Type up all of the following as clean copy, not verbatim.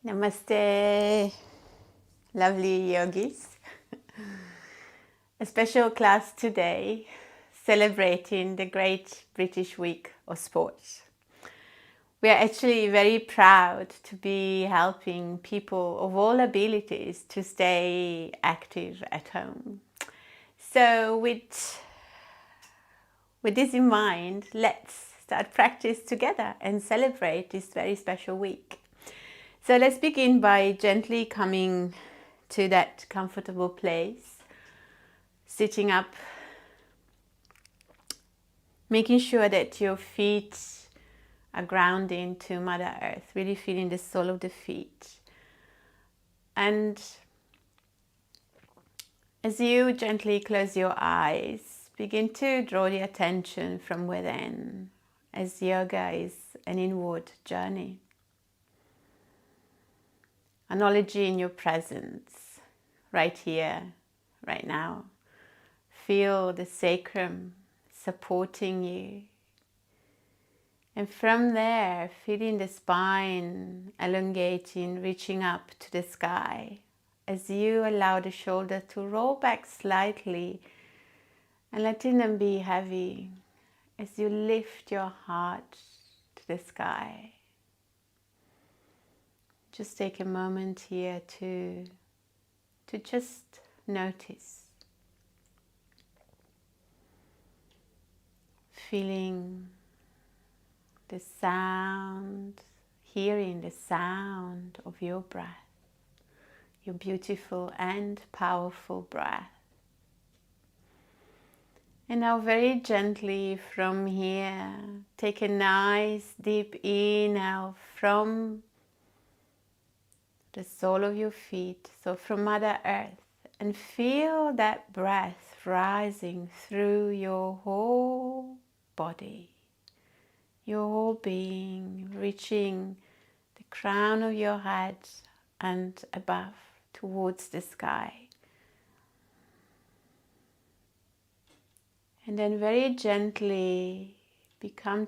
Namaste, lovely yogis. A special class today celebrating the Great British Week of Sport. We are actually very proud to be helping people of all abilities to stay active at home. So with this in mind, let's start practice together and celebrate this very special week. So let's begin by gently coming to that comfortable place, sitting up, making sure that your feet are grounding to Mother Earth, really feeling the sole of the feet. And as you gently close your eyes, begin to draw the attention from within, as yoga is an inward journey. Acknowledging your presence right here, right now. Feel the sacrum supporting you. And from there, feeling the spine elongating, reaching up to the sky as you allow the shoulder to roll back slightly and letting them be heavy as you lift your heart to the sky. Just take a moment here to just notice, feeling the sound, hearing the sound of your breath, your beautiful and powerful breath. And now very gently from here, take a nice deep inhale from the sole of your feet, so from Mother Earth, and feel that breath rising through your whole body, your whole being, reaching the crown of your head and above towards the sky. And then very gently begin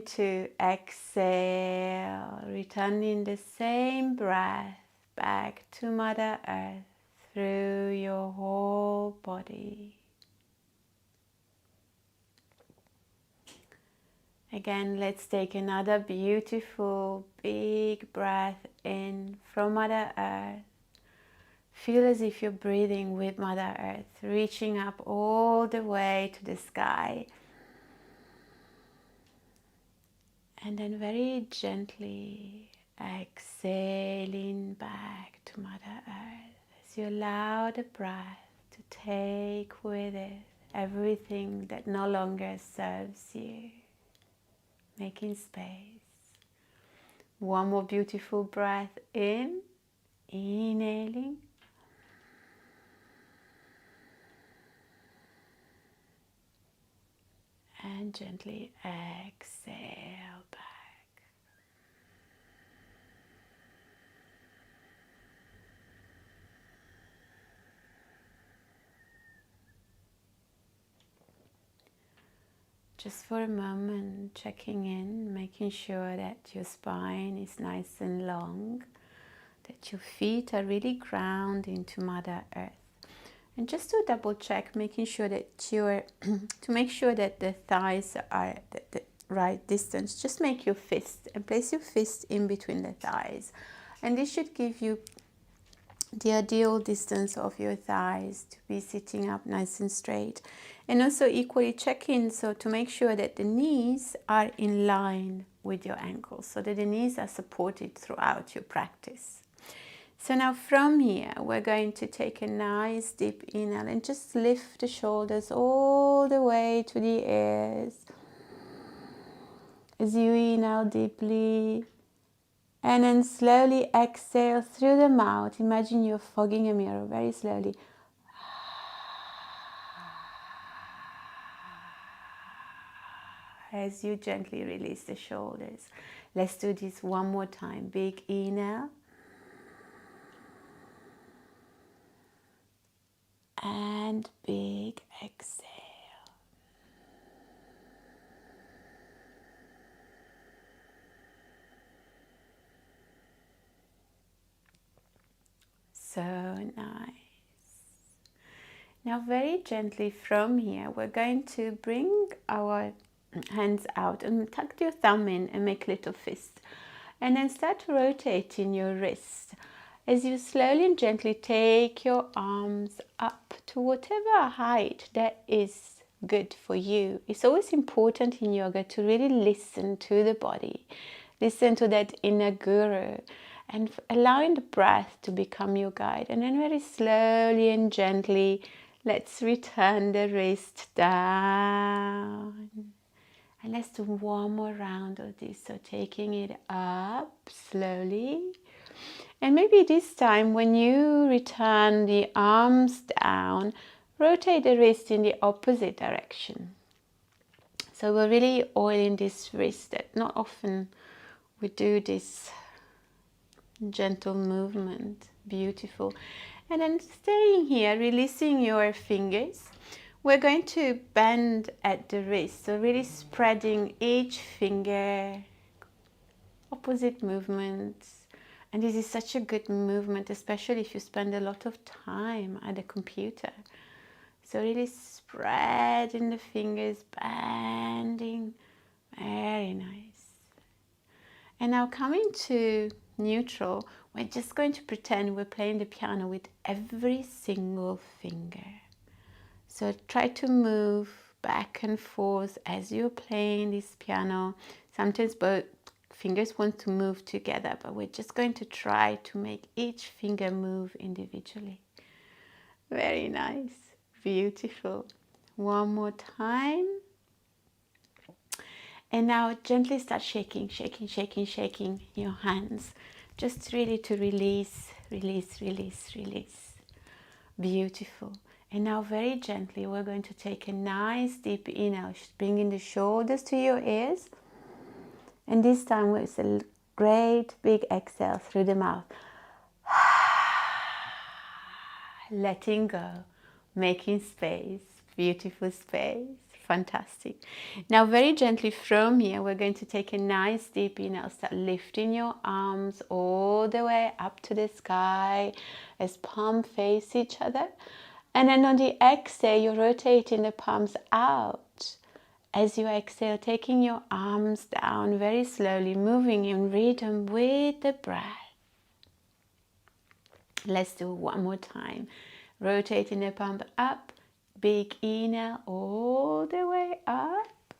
to exhale, returning the same breath back to Mother Earth through your whole body. Again, let's take another beautiful big breath in from Mother Earth. Feel as if you're breathing with Mother Earth, reaching up all the way to the sky. And then very gently exhaling back to Mother Earth as you allow the breath to take with it everything that no longer serves you. Making space. One more beautiful breath in, inhaling. And gently exhale back. Just for a moment, checking in, making sure that your spine is nice and long, that your feet are really grounding to Mother Earth. And just to double check, making sure that to make sure that the thighs are the right distance, just make your fist and place your fist in between the thighs. And this should give you the ideal distance of your thighs to be sitting up nice and straight. And also equally check in, so to make sure that the knees are in line with your ankles, so that the knees are supported throughout your practice. So now from here, we're going to take a nice deep inhale and just lift the shoulders all the way to the ears. As you inhale deeply, and then slowly exhale through the mouth. Imagine you're fogging a mirror very slowly. As you gently release the shoulders. Let's do this one more time. Big inhale. And big exhale. So nice. Now very gently from here, we're going to bring our hands out and tuck your thumb in and make little fists. And then start rotating your wrist as you slowly and gently take your arms up to whatever height that is good for you. It's always important in yoga to really listen to the body, listen to that inner guru, and allowing the breath to become your guide. And then very slowly and gently, let's return the wrist down. And let's do one more round of this. So taking it up slowly. And maybe this time when you return the arms down, rotate the wrist in the opposite direction. So we're really oiling this wrist. That not often we do this gentle movement. Beautiful. And then staying here, releasing your fingers. We're going to bend at the wrist. So really spreading each finger, opposite movements. And this is such a good movement, especially if you spend a lot of time at the computer. So really spreading the fingers, bending. Very nice. And now coming to neutral, we're just going to pretend we're playing the piano with every single finger. So try to move back and forth as you're playing this piano. Sometimes both fingers want to move together, but we're just going to try to make each finger move individually. Very nice. Beautiful. One more time. And now gently start shaking, shaking, shaking, shaking your hands. Just really to release, release, release, release. Beautiful. And now very gently, we're going to take a nice deep inhale, bringing the shoulders to your ears. And this time with a great big exhale through the mouth. Letting go, making space, beautiful space, fantastic. Now very gently from here, we're going to take a nice deep inhale, start lifting your arms all the way up to the sky as palms face each other. And then on the exhale, you're rotating the palms out. As you exhale, taking your arms down very slowly, moving in rhythm with the breath. Let's do one more time. Rotating the palm up, big inhale all the way up.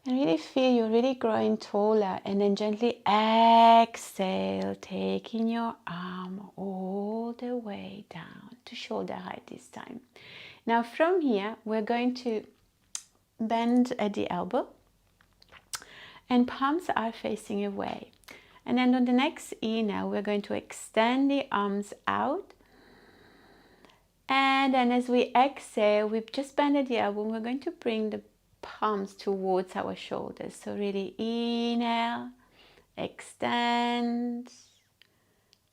And really feel you're really growing taller. And then gently exhale, taking your arm all the way down to shoulder height this time. Now from here, we're going to bend at the elbow. And palms are facing away. And then on the next inhale, we're going to extend the arms out. And then as we exhale, we've just bended the elbow. We're going to bring the palms towards our shoulders. So really inhale, extend,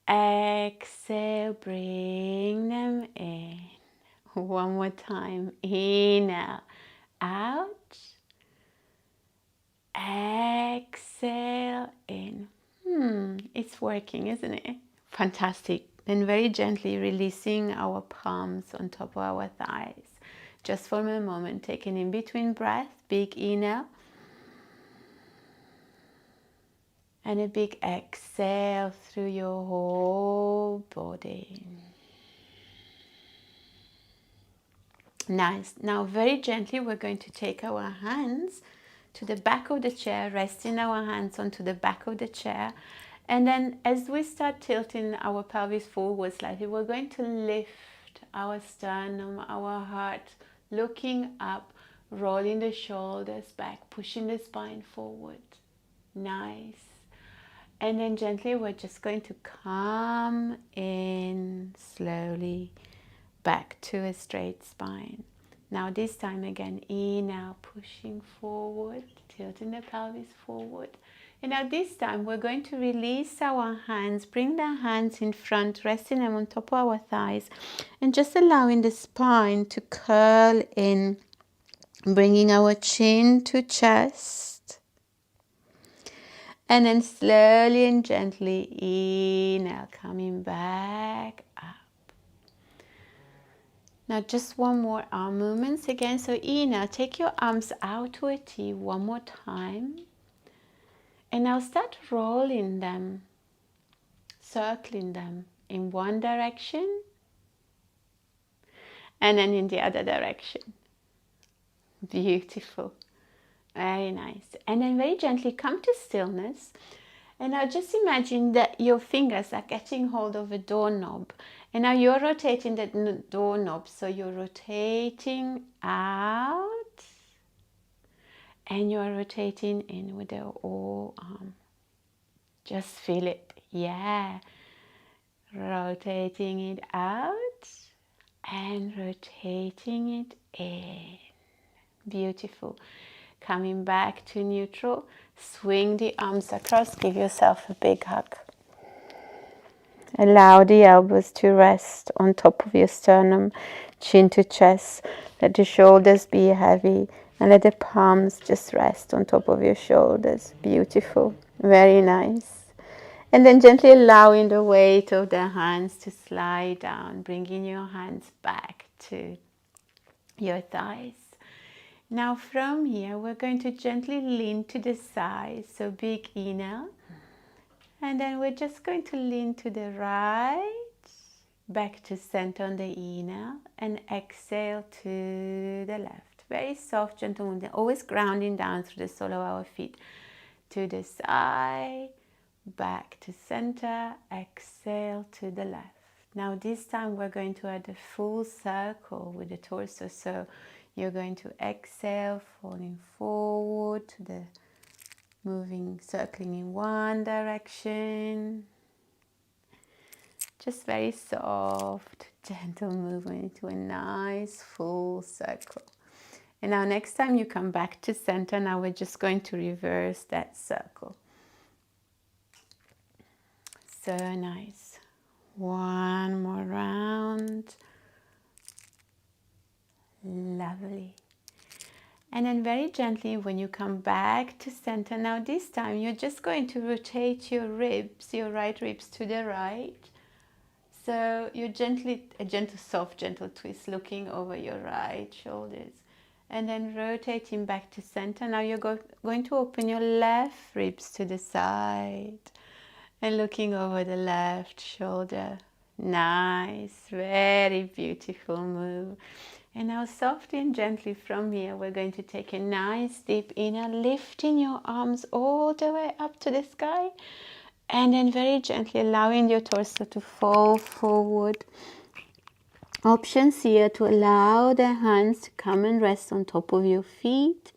exhale, bring them in. One more time. Inhale, out, exhale, in. It's working, isn't it? Fantastic. Then very gently releasing our palms on top of our thighs. Just for a moment, taking in between breath, big inhale. And a big exhale through your whole body. Nice. Now very gently we're going to take our hands to the back of the chair, resting our hands onto the back of the chair. And then as we start tilting our pelvis forward slightly, we're going to lift our sternum, our heart, looking up, rolling the shoulders back, pushing the spine forward. Nice. And then gently we're just going to come in slowly back to a straight spine. Now this time again, inhale, pushing forward, tilting the pelvis forward. And now this time we're going to release our hands, bring the hands in front, resting them on top of our thighs, and just allowing the spine to curl in, bringing our chin to chest. And then slowly and gently inhale, coming back up. Now just one more arm movements again. So inhale, take your arms out to a T one more time. And now start rolling them, circling them in one direction and then in the other direction. Beautiful. Very nice. And then very gently come to stillness. And now just imagine that your fingers are getting hold of a doorknob. And now you're rotating the doorknob. So you're rotating out and you're rotating in with the whole arm. Just feel it. Yeah. Rotating it out and rotating it in. Beautiful. Coming back to neutral. Swing the arms across. Give yourself a big hug. Allow the elbows to rest on top of your sternum, chin to chest. Let the shoulders be heavy and let the palms just rest on top of your shoulders. Beautiful. Very nice. And then gently allowing the weight of the hands to slide down, bringing your hands back to your thighs. Now from here, we're going to gently lean to the side. So big inhale. And then we're just going to lean to the right, back to center on the inhale, and exhale to the left. Very soft, gentle movement, always grounding down through the sole of our feet. To the side, back to center, exhale to the left. Now this time we're going to add a full circle with the torso. So you're going to exhale, falling forward to the moving, circling in one direction. Just very soft, gentle movement to a nice full circle. And now next time you come back to center, now we're just going to reverse that circle. So nice. One more round. Lovely. And then very gently when you come back to center, now this time you're just going to rotate your ribs, your right ribs to the right. So you're gently, a gentle, soft, gentle twist looking over your right shoulders. And then rotating back to center. Now you're going to open your left ribs to the side. And looking over the left shoulder. Nice, very beautiful move. And now softly and gently from here, we're going to take a nice deep inhale, lifting your arms all the way up to the sky. And then very gently allowing your torso to fall forward. Options here to allow the hands to come and rest on top of your feet.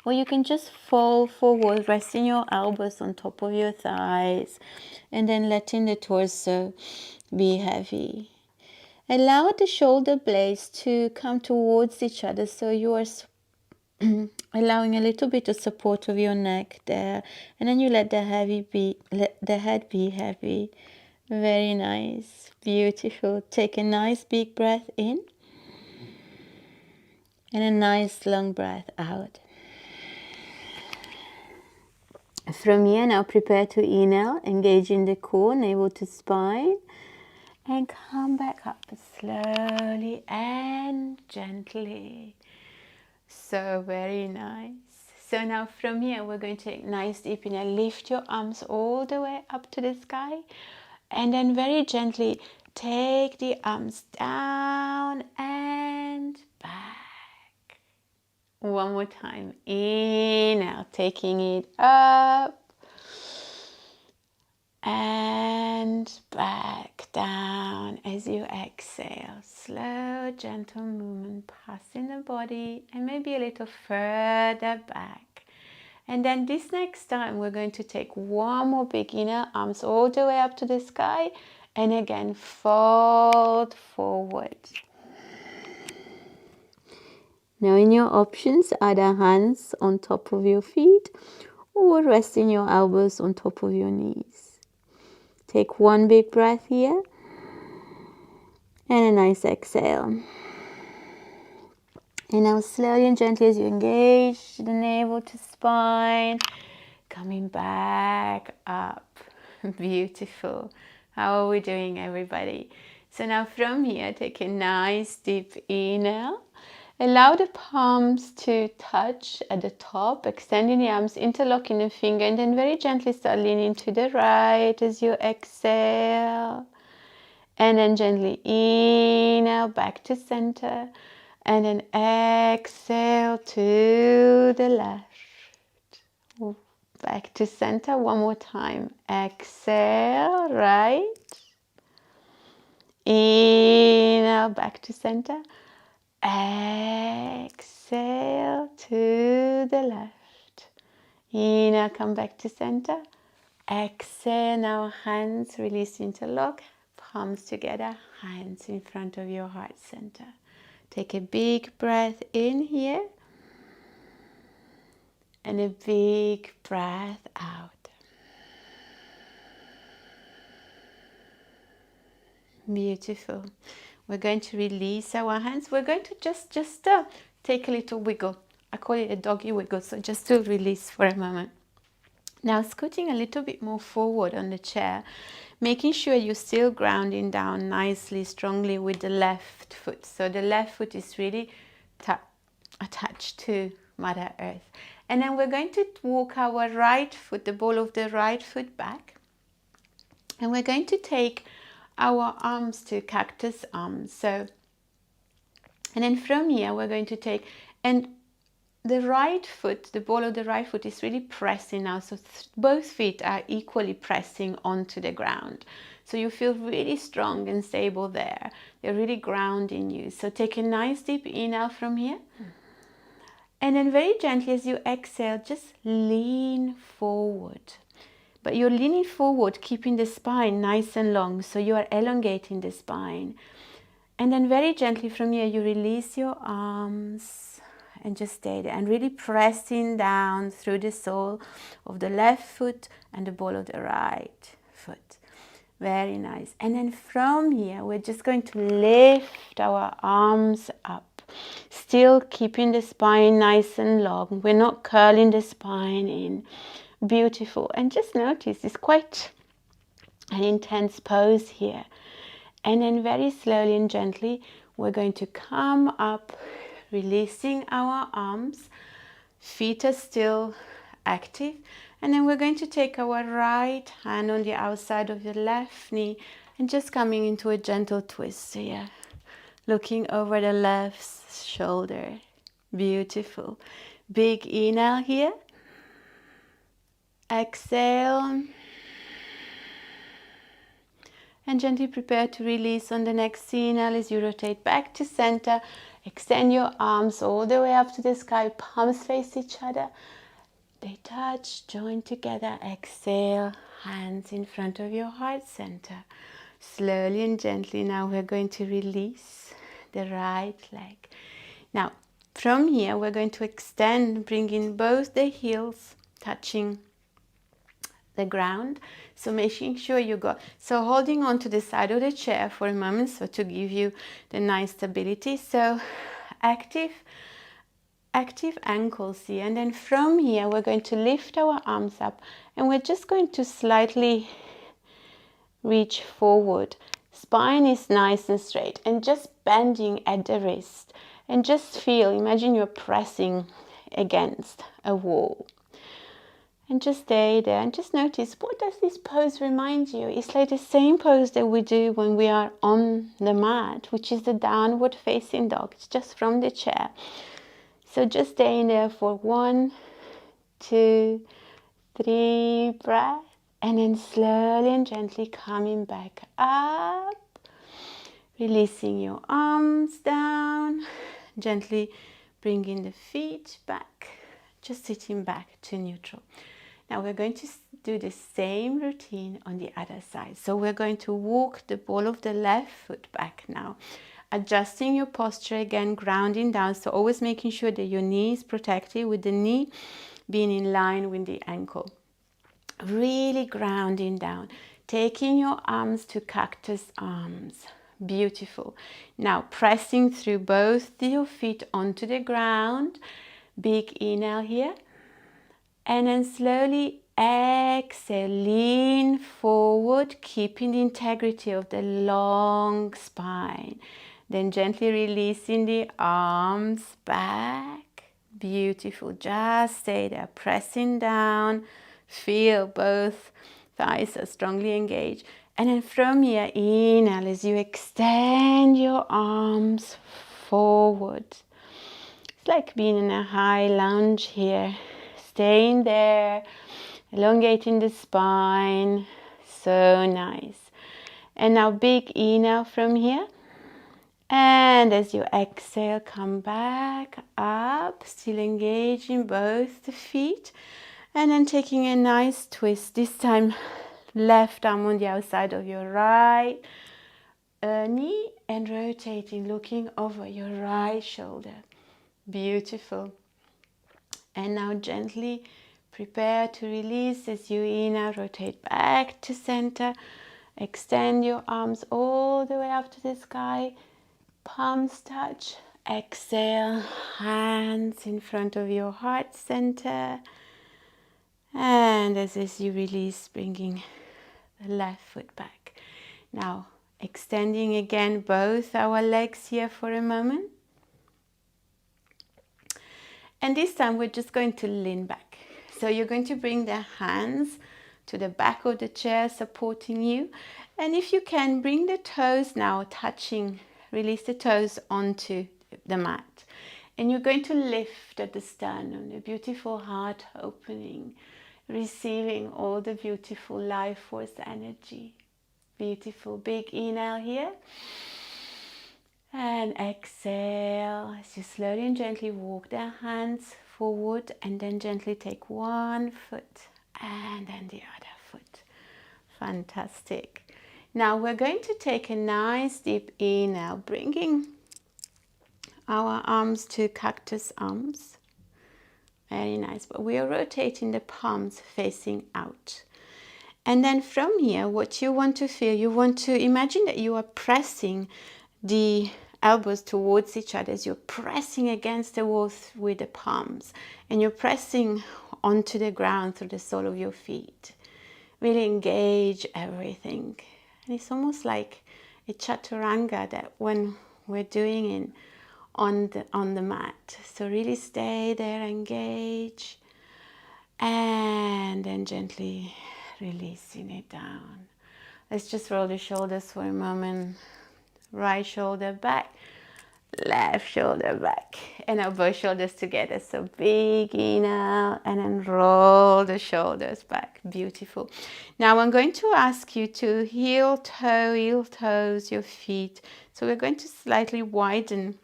Or you can just fall forward, resting your elbows on top of your thighs. And then letting the torso be heavy. Allow the shoulder blades to come towards each other. So you are allowing a little bit of support of your neck there. And then you let the head be heavy. Very nice. Beautiful. Take a nice big breath in. And a nice long breath out. From here now prepare to inhale, engaging the core, navel to spine. And come back up slowly and gently. So very nice. So now from here we're going to take nice deep inhale. Lift your arms all the way up to the sky. And then very gently take the arms down and back. One more time. Inhale, taking it up. And back down as you exhale. Slow, gentle movement passing the body and maybe a little further back. And then this next time we're going to take one more big inhale, arms all the way up to the sky. And again, fold forward. Now in your options, either hands on top of your feet or resting your elbows on top of your knees. Take one big breath here and a nice exhale. And now slowly and gently as you engage the navel to spine, coming back up. Beautiful. How are we doing, everybody? So now from here, take a nice deep inhale. Allow the palms to touch at the top, extending the arms, interlocking the finger, and then very gently start leaning to the right as you exhale. And then gently inhale back to center, and then exhale to the left. Back to center one more time. Exhale, right. Inhale, back to center. Exhale to the left. Inhale, come back to center. Exhale, now hands release, interlock, palms together, hands in front of your heart center. Take a big breath in here and a big breath out. Beautiful. We're going to release our hands. We're going to just take a little wiggle. I call it a doggy wiggle, so just to release for a moment. Now scooting a little bit more forward on the chair, making sure you're still grounding down nicely, strongly with the left foot. So the left foot is really attached to Mother Earth. And then we're going to walk our right foot, the ball of the right foot back. And we're going to take our arms to cactus arms. So, and then from here we're going to take, and the right foot, the ball of the right foot is really pressing now. So both feet are equally pressing onto the ground. So you feel really strong and stable there. They're really grounding you. So take a nice deep inhale from here. And then very gently as you exhale, just lean forward. But you're leaning forward, keeping the spine nice and long. So you are elongating the spine. And then very gently from here, you release your arms and just stay there. And really pressing down through the sole of the left foot and the ball of the right foot. Very nice. And then from here, we're just going to lift our arms up. Still keeping the spine nice and long. We're not curling the spine in. Beautiful. And just notice it's quite an intense pose here. And then very slowly and gently we're going to come up, releasing our arms. Feet are still active. And then we're going to take our right hand on the outside of your left knee and just coming into a gentle twist here. Looking over the left shoulder. Beautiful. Big inhale here. Exhale. And gently prepare to release on the next inhale as you rotate back to center. Extend your arms all the way up to the sky. Palms face each other. They touch, join together. Exhale. Hands in front of your heart center. Slowly and gently now we're going to release the right leg. Now from here we're going to extend, bringing both the heels touching the ground. So making sure you got, so holding on to the side of the chair for a moment, so to give you the nice stability. So active ankles here. And then from here we're going to lift our arms up and we're just going to slightly reach forward. Spine is nice and straight and just bending at the wrist. And just feel, imagine you're pressing against a wall. And just stay there and just notice, what does this pose remind you? It's like the same pose that we do when we are on the mat, which is the downward facing dog. It's just from the chair. So just staying there for 1, 2, 3 breaths. And then slowly and gently coming back up. Releasing your arms down. Gently bringing the feet back. Just sitting back to neutral. Now we're going to do the same routine on the other side. So we're going to walk the ball of the left foot back now. Adjusting your posture again, grounding down. So always making sure that your knee is protected with the knee being in line with the ankle. Really grounding down. Taking your arms to cactus arms. Beautiful. Now pressing through both your feet onto the ground. Big inhale here. And then slowly exhale, lean forward, keeping the integrity of the long spine. Then gently releasing the arms back. Beautiful. Just stay there, pressing down. Feel both thighs are strongly engaged. And then from here, inhale as you extend your arms forward. It's like being in a high lunge here. Staying there, elongating the spine. So nice. And now big inhale from here. And as you exhale, come back up, still engaging both the feet. And then taking a nice twist, this time left arm on the outside of your right knee and rotating, looking over your right shoulder. Beautiful. And now gently prepare to release as you inhale, rotate back to center. Extend your arms all the way up to the sky. Palms touch. Exhale, hands in front of your heart center. And as you release, bringing the left foot back. Now, extending again both our legs here for a moment. And this time we're just going to lean back. So you're going to bring the hands to the back of the chair, supporting you. And if you can, bring the toes now touching, release the toes onto the mat. And you're going to lift at the sternum, the beautiful heart opening, receiving all the beautiful life force energy. Beautiful. Big inhale here. And exhale as you slowly and gently walk the hands forward and then gently take one foot and then the other foot. Fantastic. Now we're going to take a nice deep inhale, bringing our arms to cactus arms. Very nice. But we are rotating the palms facing out. And then from here, what you want to feel, you want to imagine that you are pressing the elbows towards each other as you're pressing against the wall with the palms. And you're pressing onto the ground through the sole of your feet. Really engage everything. And it's almost like a chaturanga that when we're doing it on the mat. So really stay there, engage. And then gently releasing it down. Let's just roll the shoulders for a moment. Right shoulder back, left shoulder back, and now both shoulders together. So big inhale and then roll the shoulders back. Beautiful. Now I'm going to ask you to heel toes your feet. So we're going to slightly widen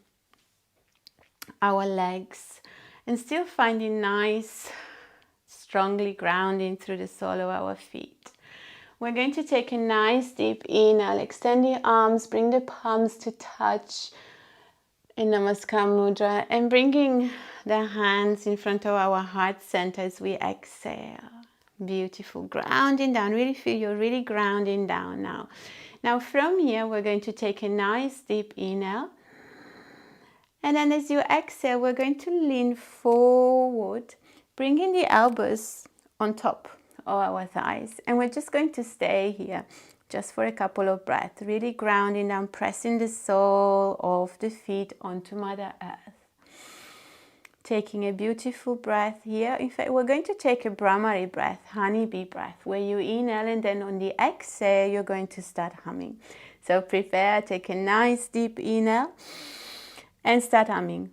our legs and still finding nice, strongly grounding through the sole of our feet. We're going to take a nice deep inhale, extend the arms, bring the palms to touch in Namaskar Mudra, and bringing the hands in front of our heart center as we exhale. Beautiful. Grounding down. Really feel you're really grounding down now. Now from here, we're going to take a nice deep inhale. And then as you exhale, we're going to lean forward, bringing the elbows on top of our thighs. And we're just going to stay here just for a couple of breaths, really grounding down, pressing the sole of the feet onto Mother Earth. Taking a beautiful breath here. In fact, we're going to take a Brahmari breath, honeybee breath, where you inhale and then on the exhale, you're going to start humming. So prepare, take a nice deep inhale and start humming.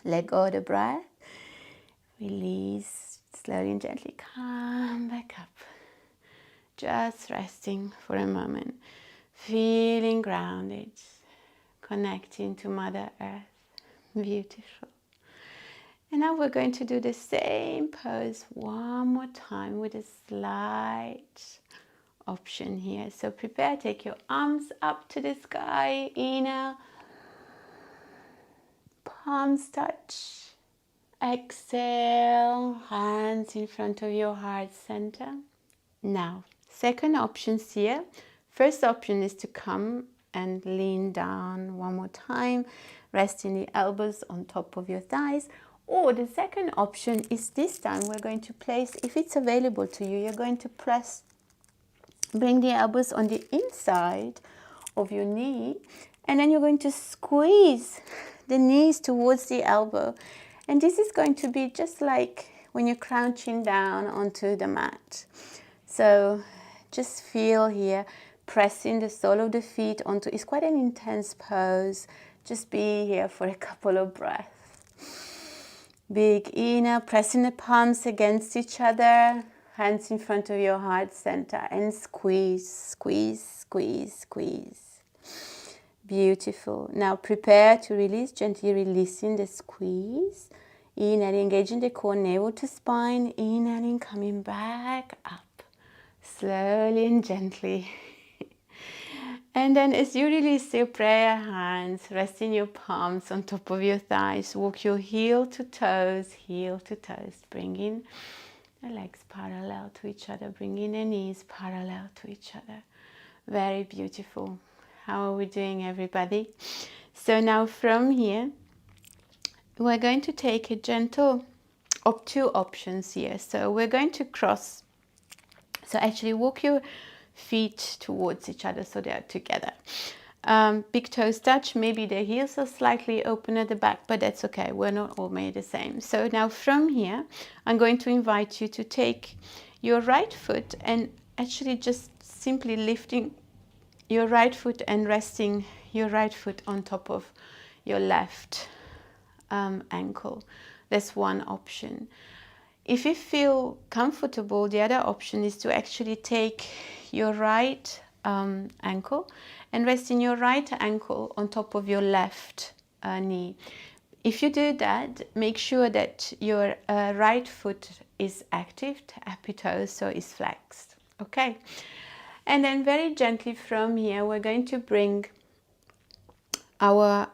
Let go of the breath. Release. Slowly and gently come back up. Just resting for a moment. Feeling grounded. Connecting to Mother Earth. Beautiful. And now we're going to do the same pose one more time with a slight option here. So prepare, take your arms up to the sky. Inhale. Palms touch. Exhale, hands in front of your heart center. Now, second option here. First option is to come and lean down one more time, resting the elbows on top of your thighs. Or the second option is this time we're going to place, if it's available to you, you're going to bring the elbows on the inside of your knee, and then you're going to squeeze the knees towards the elbow. And this is going to be just like when you're crouching down onto the mat. So just feel here, pressing the sole of the feet onto, it's quite an intense pose. Just be here for a couple of breaths. Big inhale, pressing the palms against each other, hands in front of your heart center, and squeeze, squeeze, squeeze, squeeze. Beautiful. Now prepare to release, gently releasing the squeeze. Inhaling, engaging the core, navel to spine. Inhaling, coming back up, slowly and gently. And then as you release your prayer hands, resting your palms on top of your thighs, walk your heel to toes, bringing the legs parallel to each other, bringing the knees parallel to each other. Very beautiful. How are we doing, everybody? So now from here, we're going to take a gentle, two options here. So we're going to cross. So actually walk your feet towards each other so they are together. Big toes touch, maybe the heels are slightly open at the back, but that's okay. We're not all made the same. So now from here, I'm going to invite you to take your right foot and actually just simply lifting your right foot and resting your right foot on top of your left ankle. That's one option. If you feel comfortable, the other option is to actually take your right ankle and resting your right ankle on top of your left knee. If you do that, make sure that your right foot is active, happy toes, so is flexed. Okay, and then very gently from here, we're going to bring our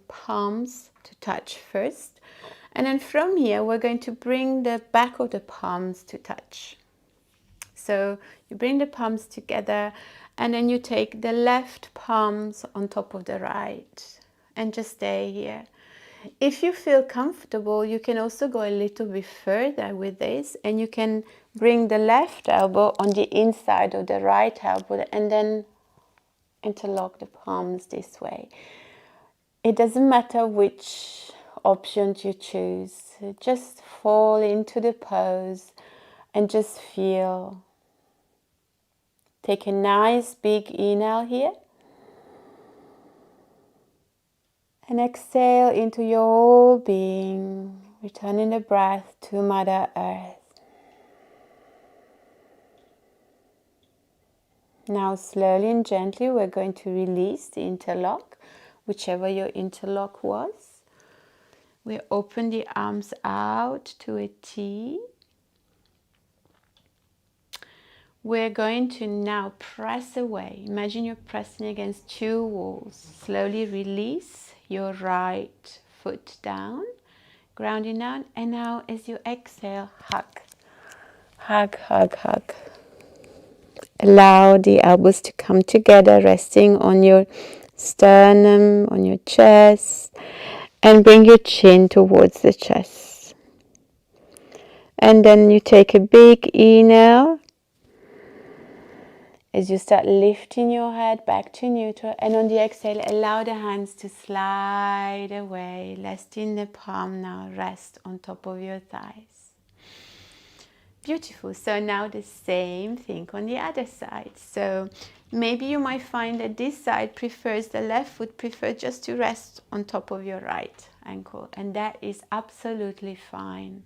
palms to touch first. And then from here, we're going to bring the back of the palms to touch. So you bring the palms together and then you take the left palms on top of the right and just stay here. If you feel comfortable, you can also go a little bit further with this and you can bring the left elbow on the inside of the right elbow and then interlock the palms this way. It doesn't matter which options you choose, just fall into the pose and just feel. Take a nice big inhale here and exhale into your whole being, returning the breath to Mother Earth. Now slowly and gently we're going to release the interlock, whichever your interlock was. We open the arms out to a T. We're going to now press away. Imagine you're pressing against two walls. Slowly release your right foot down, grounding down. And now as you exhale, hug. Hug, hug, hug. Allow the elbows to come together, resting on your sternum, on your chest. And bring your chin towards the chest. And then you take a big inhale as you start lifting your head back to neutral. And on the exhale, allow the hands to slide away, letting the palm now rest on top of your thighs. Beautiful. So now the same thing on the other side. So maybe you might find that this side prefers, the left foot prefers just to rest on top of your right ankle. And that is absolutely fine.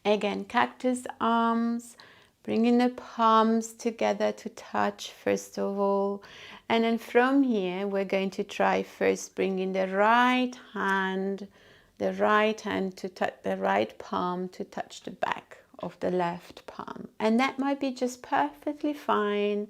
Again, cactus arms, bringing the palms together to touch first of all. And then from here, we're going to try first bringing the right hand to touch the right palm to touch the back of the left palm. And that might be just perfectly fine.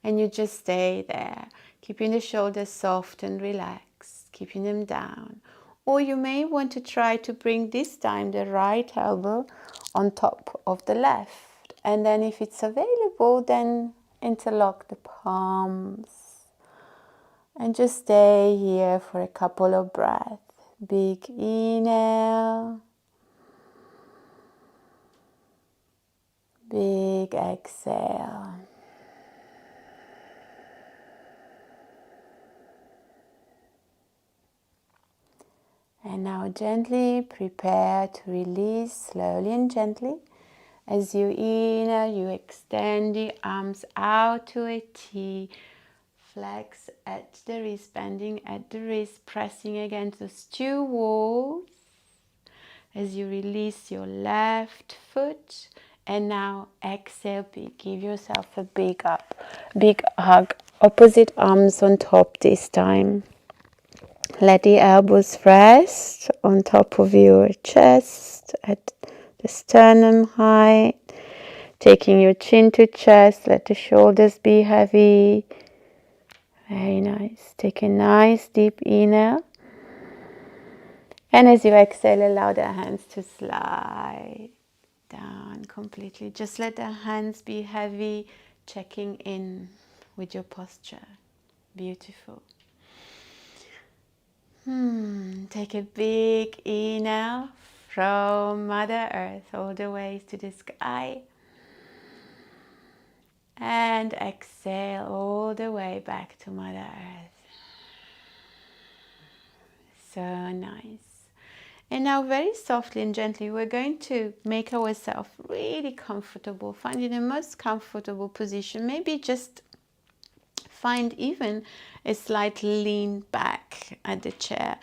And you just stay there, keeping the shoulders soft and relaxed, keeping them down. Or you may want to try to bring this time the right elbow on top of the left. And then if it's available, then interlock the palms and just stay here for a couple of breaths. Big inhale, big exhale. And now gently prepare to release slowly and gently. As you inhale, you extend the arms out to a T. Flex at the wrist, bending at the wrist, pressing against those two walls. As you release your left foot. And now exhale, give yourself a big hug. Opposite arms on top this time. Let the elbows rest on top of your chest at the sternum height. Taking your chin to chest, let the shoulders be heavy. Very nice. Take a nice deep inhale. And as you exhale, allow the hands to slide down completely. Just let the hands be heavy, checking in with your posture. Beautiful. Take a big inhale from Mother Earth all the way to the sky. And exhale all the way back to Mother Earth. So nice. And now very softly and gently we're going to make ourselves really comfortable. Finding the most comfortable position. Maybe just find even a slight lean back at the chair.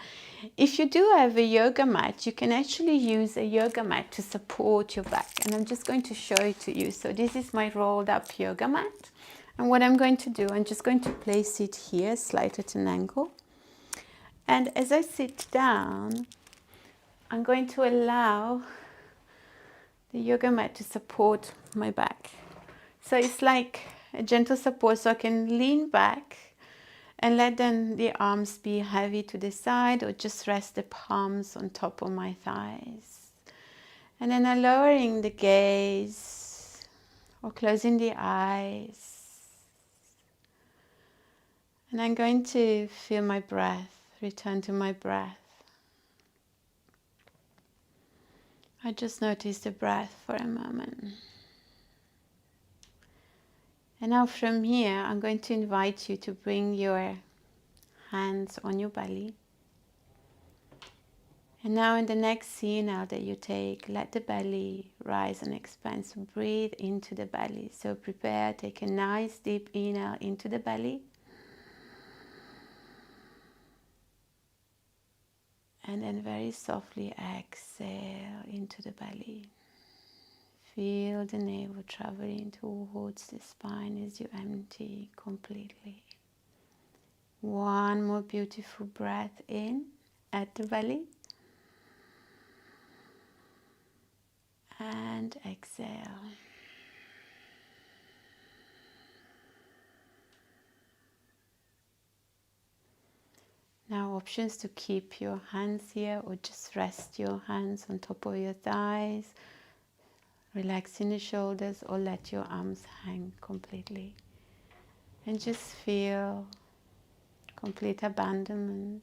If you do have a yoga mat, you can actually use a yoga mat to support your back. And I'm just going to show it to you. So this is my rolled up yoga mat. And what I'm going to do, I'm just going to place it here, slightly at an angle. And as I sit down, I'm going to allow the yoga mat to support my back. So it's like a gentle support, so I can lean back and let then the arms be heavy to the side, or just rest the palms on top of my thighs. And then I'm lowering the gaze or closing the eyes. And I'm going to feel my breath, return to my breath. I just notice the breath for a moment. And now from here, I'm going to invite you to bring your hands on your belly. And now in the next inhale that you take, let the belly rise and expand. So breathe into the belly. So prepare, take a nice deep inhale into the belly. And then very softly exhale into the belly. Feel the navel traveling towards the spine as you empty completely. One more beautiful breath in at the belly. And exhale. Now options to keep your hands here or just rest your hands on top of your thighs. Relaxing the shoulders or let your arms hang completely. And just feel complete abandonment.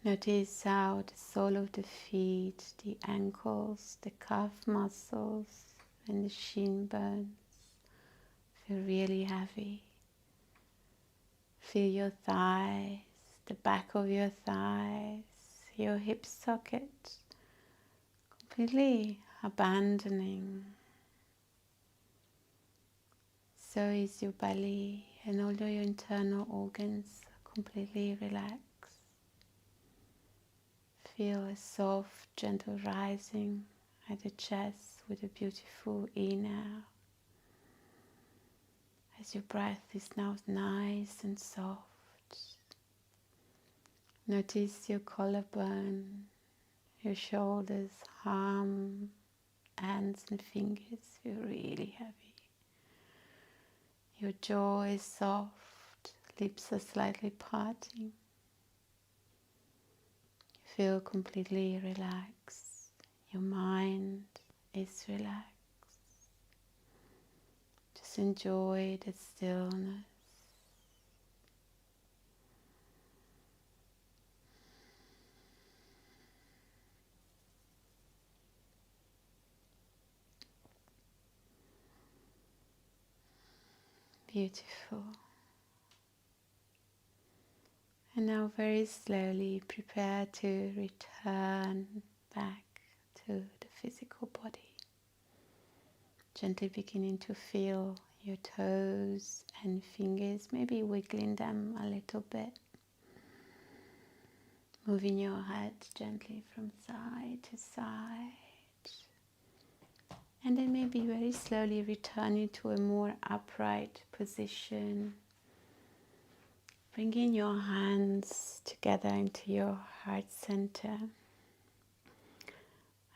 Notice how the sole of the feet, the ankles, the calf muscles and the shin bones feel really heavy. Feel your thighs, the back of your thighs, your hip socket, completely abandoning. So is your belly and all your internal organs completely relaxed. Feel a soft, gentle rising at the chest with a beautiful inhale. As your breath is now nice and soft. Notice your collarbone, your shoulders, arm, hands and fingers feel really heavy. Your jaw is soft, lips are slightly parting. You feel completely relaxed. Your mind is relaxed. Just enjoy the stillness. Beautiful. And now very slowly prepare to return back to the physical body. Gently beginning to feel your toes and fingers, maybe wiggling them a little bit. Moving your head gently from side to side. And then maybe very slowly returning to a more upright position. Bringing your hands together into your heart center.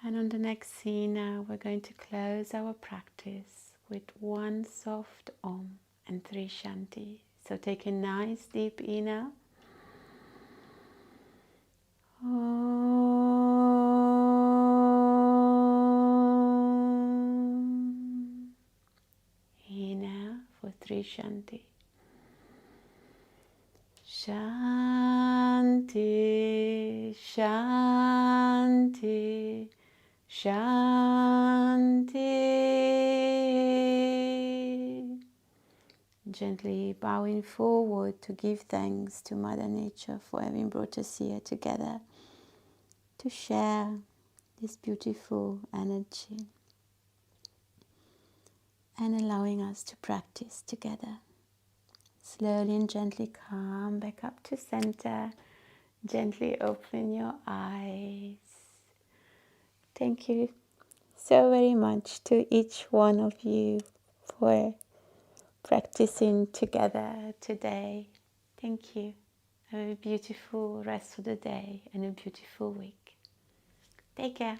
And on the next scene now, we're going to close our practice with one soft Om and 3 Shanti. So take a nice deep inhale. Om. Inhale for 3 Shanti. Shanti, Shanti, Shanti. Gently bowing forward to give thanks to Mother Nature for having brought us here together to share this beautiful energy and allowing us to practice together. Slowly and gently come back up to center. Gently open your eyes. Thank you so very much to each one of you for practicing together today. Thank you. Have a beautiful rest of the day and a beautiful week. Take care.